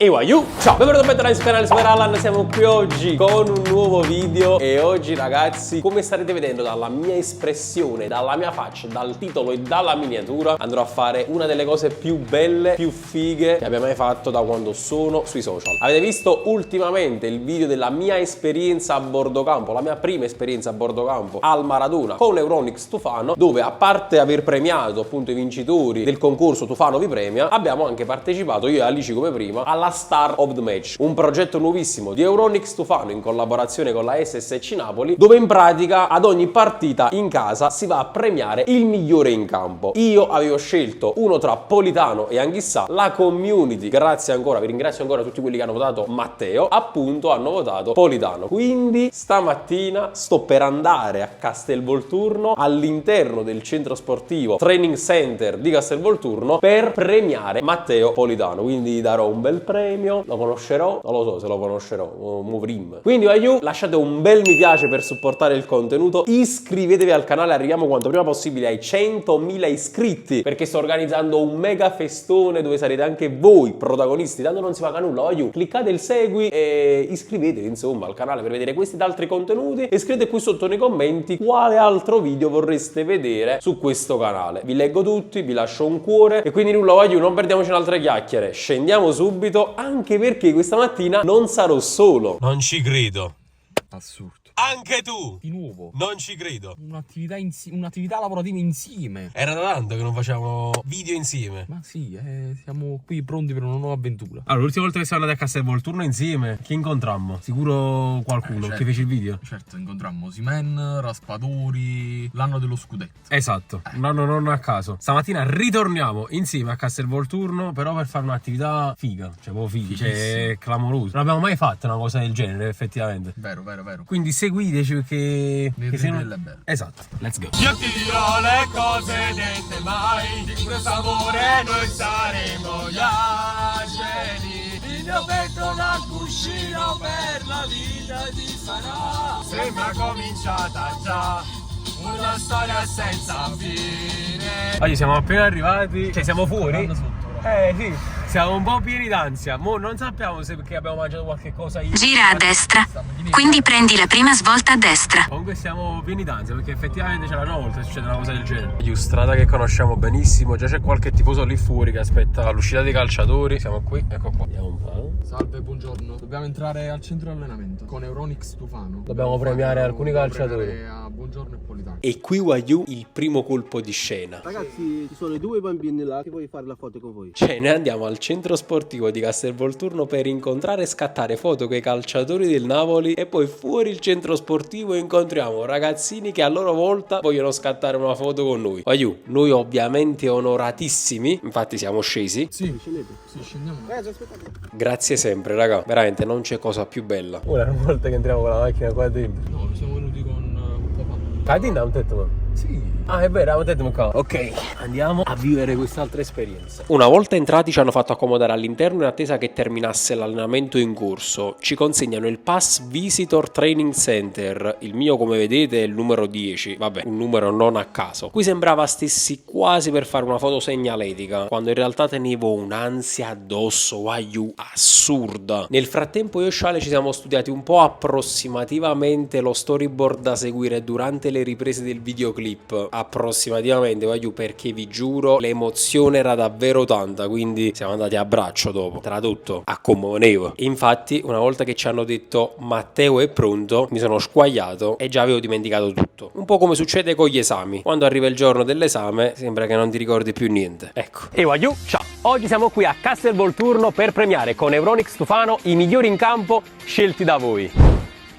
E waiu! Ciao, benvenuto a sul canale Super Allan, siamo qui oggi con un nuovo video e oggi ragazzi, come starete vedendo dalla mia espressione, dalla mia faccia, dal titolo e dalla miniatura, andrò a fare una delle cose più belle, più fighe che abbia mai fatto da quando sono sui social. Avete visto ultimamente il video della mia esperienza a bordo campo, la mia prima esperienza a bordo campo al Maradona con Euronics Tufano, dove a parte aver premiato appunto i vincitori del concorso Tufano vi premia, abbiamo anche partecipato io e Alici come prima alla Star of the Match, un progetto nuovissimo di Euronics Tufano in collaborazione con la SSC Napoli, dove in pratica ad ogni partita in casa si va a premiare il migliore in campo. Io avevo scelto uno tra Politano e Anghissà, la community, grazie ancora, vi ringrazio ancora tutti quelli che hanno votato Matteo, appunto hanno votato Politano. Quindi stamattina sto per andare a Castelvolturno all'interno del centro sportivo Training Center di Castelvolturno per premiare Matteo Politano, quindi darò un bel premio. Lo conoscerò? Non lo so se lo conoscerò, quindi aiù, lasciate un bel mi piace per supportare il contenuto, iscrivetevi al canale, arriviamo quanto prima possibile ai 100.000 iscritti, perché sto organizzando un mega festone dove sarete anche voi protagonisti, tanto non si paga nulla, aiù, cliccate il segui e iscrivetevi insomma al canale per vedere questi ed altri contenuti e scrivete qui sotto nei commenti quale altro video vorreste vedere su questo canale. Vi leggo tutti, vi lascio un cuore e quindi nulla, aiù, non perdiamoci in altre chiacchiere, scendiamo subito, anche perché questa mattina non sarò solo. Non ci credo. Assurdo. Anche tu! Di nuovo. Non ci credo. Un'attività lavorativa insieme. Era da tanto che non facevamo video insieme. Ma sì, siamo qui pronti per una nuova avventura. Allora, l'ultima volta che siamo andati a Castelvolturno insieme, chi incontrammo? Sicuro qualcuno certo, che fece il video? Certo, incontrammo Simen, Raspadori, l'anno dello scudetto. Esatto, un anno non a caso. Stamattina ritorniamo insieme a Castelvolturno, però per fare un'attività figa. Cioè, proprio figa, cioè, clamorosa. Non abbiamo mai fatto una cosa del genere, effettivamente. Vero. Quindi seguiteci perché Belle belle. Esatto, let's go. Io ti dirò le cose dette mai, di questo amore noi saremo gli angeli. Il mio petto è un cuscino per la vita ti sarà. Sembra cominciata già una storia senza fine. Oggi siamo appena arrivati, cioè siamo fuori. Sì, siamo un po' pieni d'ansia. Mo non sappiamo se perché abbiamo mangiato qualche cosa io. Gira a destra, quindi prendi la prima svolta a destra. Comunque siamo pieni d'ansia perché effettivamente c'è la prima volta che succede una cosa del genere. Strada che conosciamo benissimo, già c'è qualche tifoso lì fuori che aspetta l'uscita dei calciatori. Siamo qui, ecco qua. Andiamo un po'. Salve, buongiorno. Dobbiamo entrare al centro di allenamento con Euronics Tufano. Dobbiamo premiare alcuni calciatori. A Buongiorno e Politano. E qui Waiu il primo colpo di scena. Ragazzi, ci sono i due bambini là che voglio fare la foto con voi. Cioè, noi andiamo al centro sportivo di Castelvolturno per incontrare e scattare foto con i calciatori del Napoli e poi fuori il centro sportivo incontriamo ragazzini che a loro volta vogliono scattare una foto con noi. Waiu, noi ovviamente onoratissimi, infatti siamo scesi. Sì, Scendete. sì, scendiamo. Aspettate. Grazie sempre, raga. Veramente non c'è cosa più bella. Una volta che entriamo con la macchina qua dentro. No, siamo venuti con papà. Cadina un tetto, Sì. ah, è vero, avete detto qua. Ok, andiamo a vivere quest'altra esperienza. Una volta entrati ci hanno fatto accomodare all'interno in attesa che terminasse l'allenamento in corso. Ci consegnano il Pass Visitor Training Center. Il mio, come vedete, è il numero 10. Vabbè, un numero non a caso. Qui sembrava stessi quasi per fare una foto segnaletica, quando in realtà tenevo un'ansia addosso, waiu, assurda. Nel frattempo io e Sciale ci siamo studiati un po' approssimativamente lo storyboard da seguire durante le riprese del videoclip. Approssimativamente, voglio, perché vi giuro l'emozione era davvero tanta, quindi siamo andati a braccio dopo. Tradotto, accomodevo. Infatti una volta che ci hanno detto Matteo è pronto, mi sono squagliato e già avevo dimenticato tutto. Un po' come succede con gli esami, quando arriva il giorno dell'esame sembra che non ti ricordi più niente. Ecco. E voglio, ciao, oggi siamo qui a Castelvolturno per premiare con Euronics Tufano i migliori in campo scelti da voi.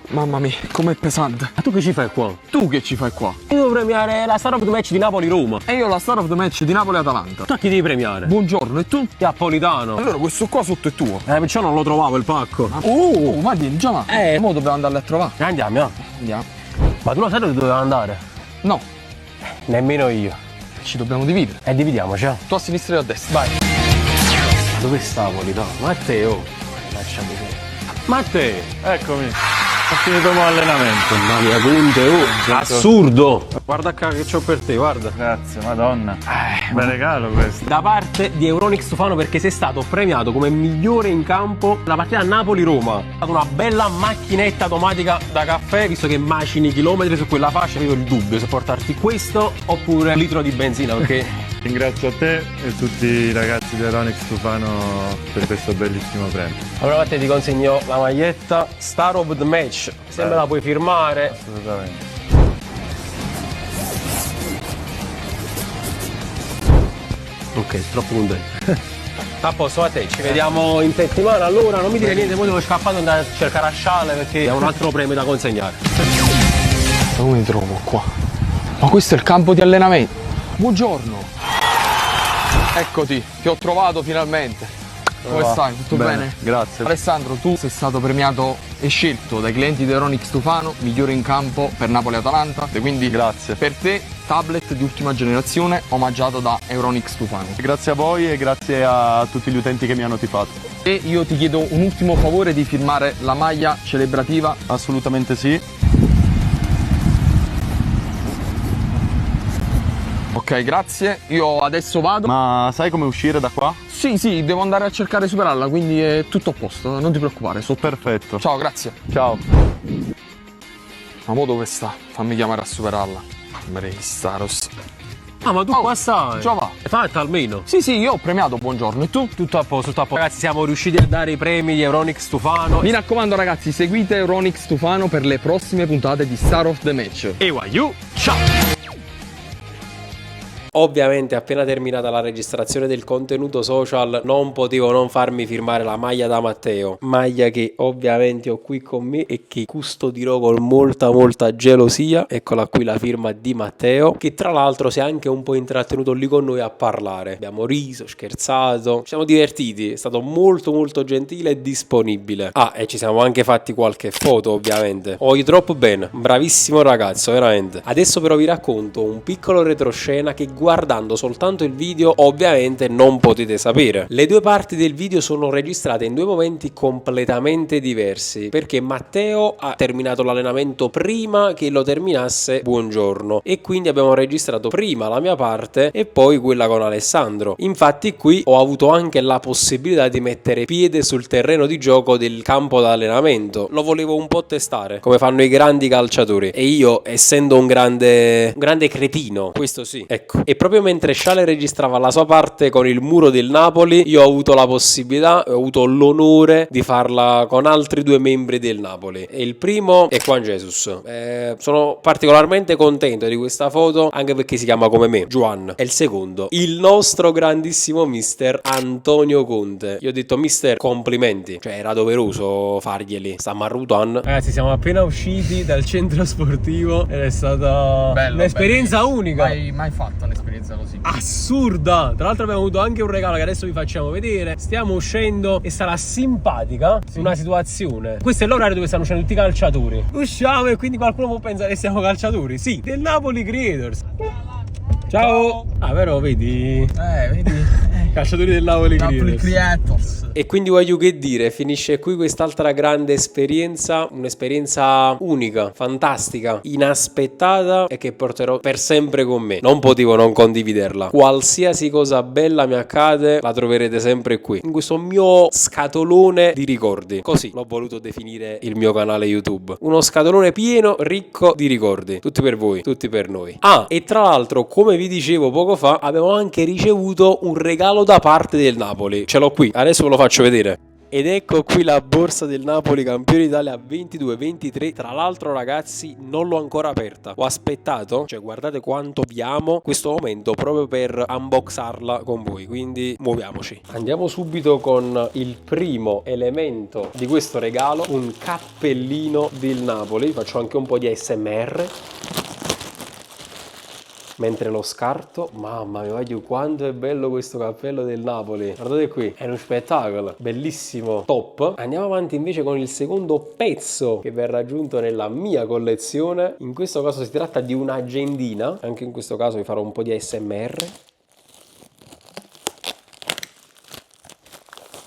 Mamma mia, com'è pesante. Ma tu che ci fai qua? Tu che ci fai qua? Io devo premiare la Star of the Match di Napoli-Roma. E io la Star of the Match di Napoli-Atalanta. Tu a chi devi premiare? Buongiorno, e tu? A Politano. Allora questo qua sotto è tuo. Perciò non lo trovavo il pacco. Oh, ma vieni già là. Mo dobbiamo andarle a trovare. Andiamo, no? Andiamo. Ma tu lo sai dove doveva andare? No, Nemmeno io. ci dobbiamo dividere. E dividiamoci, eh? Tu a sinistra e a destra. Vai. Dove sta Politano? Matteo. Lasciami. Matteo. Eccomi. Ho finito l'allenamento. Mamma mia, Conte, oh, assurdo! Guarda che c'ho per te, guarda. Grazie, madonna. Bel regalo questo. Da parte di Euronics Stufano, perché sei stato premiato come migliore in campo la partita Napoli-Roma. È stata una bella macchinetta automatica da caffè, visto che macini chilometri su quella fascia, avevo il dubbio se portarti questo oppure un litro di benzina, perché... Ringrazio a te e tutti i ragazzi di Euronics Stufano per questo bellissimo premio. Allora a te ti consegno la maglietta Star of the Match, se me la puoi firmare. Assolutamente. Ok, troppo contento. A posto, a te, ci vediamo in settimana. Allora non mi dire niente, poi devo scappare e andare a cercare a sciale perché ho un altro premio da consegnare. Dove mi trovo qua? Ma questo è il campo di allenamento. Buongiorno. Eccoti, ti ho trovato finalmente. Come stai? Tutto bene? Grazie. Alessandro, tu sei stato premiato e scelto dai clienti di Euronics Stufano migliore in campo per Napoli-Atalanta, e quindi Grazie. per te tablet di ultima generazione omaggiato da Euronics Stufano. Grazie a voi e grazie a tutti gli utenti che mi hanno tifato. E io ti chiedo un ultimo favore di firmare la maglia celebrativa. Assolutamente sì. Ok, grazie. Io adesso vado. Ma sai come uscire da qua? Sì, devo andare a cercare di superarla, quindi è tutto a posto, non ti preoccupare. Perfetto. Ciao, grazie. Ciao. Ma mo dove sta? Fammi chiamare a superarla. Staros. Ah, ma tu qua stai? Già va. È fatta almeno? Sì, io ho premiato, buongiorno. E tu? Tutto a posto, tutto a posto. Ragazzi, siamo riusciti a dare i premi di Euronics Stufano. Mi raccomando ragazzi, seguite Euronics Stufano per le prossime puntate di Star of the Match. E you, ciao! Ovviamente appena terminata la registrazione del contenuto social non potevo non farmi firmare la maglia da Matteo, maglia che ovviamente ho qui con me e che custodirò con molta gelosia. Eccola qui la firma di Matteo, che tra l'altro si è anche un po' intrattenuto lì con noi a parlare. Abbiamo riso, scherzato, ci siamo divertiti, è stato molto gentile e disponibile. Ah, e ci siamo anche fatti qualche foto ovviamente. Oi troppo bene, bravissimo ragazzo, veramente. Adesso però vi racconto un piccolo retroscena che guardando soltanto il video ovviamente non potete sapere. Le due parti del video sono registrate in due momenti completamente diversi, perché Matteo ha terminato l'allenamento prima che lo terminasse Buongiorno e quindi abbiamo registrato prima la mia parte e poi quella con Alessandro. Infatti qui ho avuto anche la possibilità di mettere piede sul terreno di gioco del campo d'allenamento. Lo volevo un po' testare come fanno i grandi calciatori e io, essendo un grande cretino, questo sì, ecco. E proprio mentre Sciale registrava la sua parte con il muro del Napoli, io ho avuto la possibilità, ho avuto l'onore di farla con altri due membri del Napoli. E il primo è Juan Jesus. Sono particolarmente contento di questa foto, anche perché si chiama come me, Juan. E il secondo, il nostro grandissimo mister Antonio Conte. Io ho detto, mister, complimenti. Cioè, era doveroso farglieli. Sta Marrutan. Ragazzi, siamo appena usciti dal centro sportivo ed è stata un'esperienza unica. Mai fatta un'esperienza così? Assurda! Tra l'altro abbiamo avuto anche un regalo che adesso vi facciamo vedere. Stiamo uscendo e sarà simpatica una situazione. Questo è l'orario dove stanno uscendo tutti i calciatori. Usciamo e quindi qualcuno può pensare che siamo calciatori. Sì, del Napoli Creators. Ciao! Ah, però vedi? Vedi? Calciatori del Napoli Creators. E quindi voglio che dire, finisce qui quest'altra grande esperienza, un'esperienza unica, fantastica, inaspettata e che porterò per sempre con me. Non potevo non condividerla. Qualsiasi cosa bella mi accade, la troverete sempre qui, in questo mio scatolone di ricordi. Così l'ho voluto definire il mio canale YouTube. Uno scatolone pieno, ricco di ricordi. Tutti per voi, tutti per noi. Ah, e tra l'altro, come vi dicevo poco fa, abbiamo anche ricevuto un regalo da parte del Napoli. Ce l'ho qui, adesso ve lo faccio vedere. Ed ecco qui la borsa del Napoli campione d'Italia 22-23. Tra l'altro ragazzi non l'ho ancora aperta. Ho aspettato, cioè guardate quanto vi amo, questo momento proprio per unboxarla con voi. Quindi muoviamoci. Andiamo subito con il primo elemento di questo regalo. Un cappellino del Napoli. Faccio anche un po' di ASMR mentre lo scarto. Mamma mia, guarda quanto è bello questo cappello del Napoli. Guardate qui, è uno spettacolo, bellissimo, top. Andiamo avanti invece con il secondo pezzo che verrà aggiunto nella mia collezione. In questo caso si tratta di un'agendina. Anche in questo caso vi farò un po' di ASMR.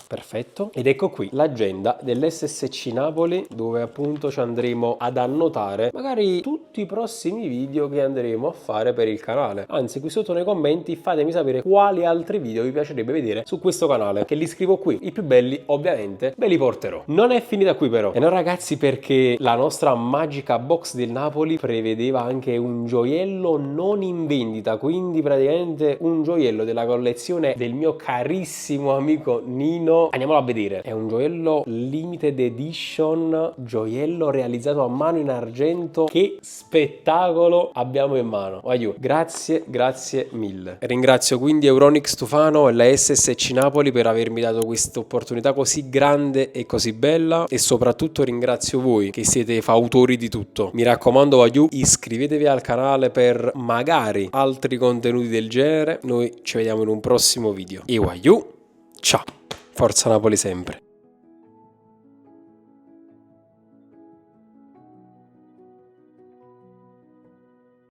Perfetto. Perfetto. Ed ecco qui l'agenda dell'SSC Napoli, dove appunto ci andremo ad annotare magari tutti i prossimi video che andremo a fare per il canale. Anzi, qui sotto nei commenti fatemi sapere quali altri video vi piacerebbe vedere su questo canale, che li scrivo qui. I più belli ovviamente ve li porterò. Non è finita qui però, e no ragazzi, perché la nostra magica box del Napoli prevedeva anche un gioiello non in vendita, quindi praticamente un gioiello della collezione del mio carissimo amico Nino. Andiamolo a vedere. È un gioiello limited edition, gioiello realizzato a mano in argento. Che spettacolo abbiamo in mano. Aiuto. Grazie mille. Ringrazio quindi Euronics Tufano e la SSC Napoli per avermi dato questa opportunità così grande e così bella, e soprattutto ringrazio voi che siete fautori di tutto. Mi raccomando, aiuto, iscrivetevi al canale per magari altri contenuti del genere. Noi ci vediamo in un prossimo video. E aiuto, ciao, forza Napoli sempre.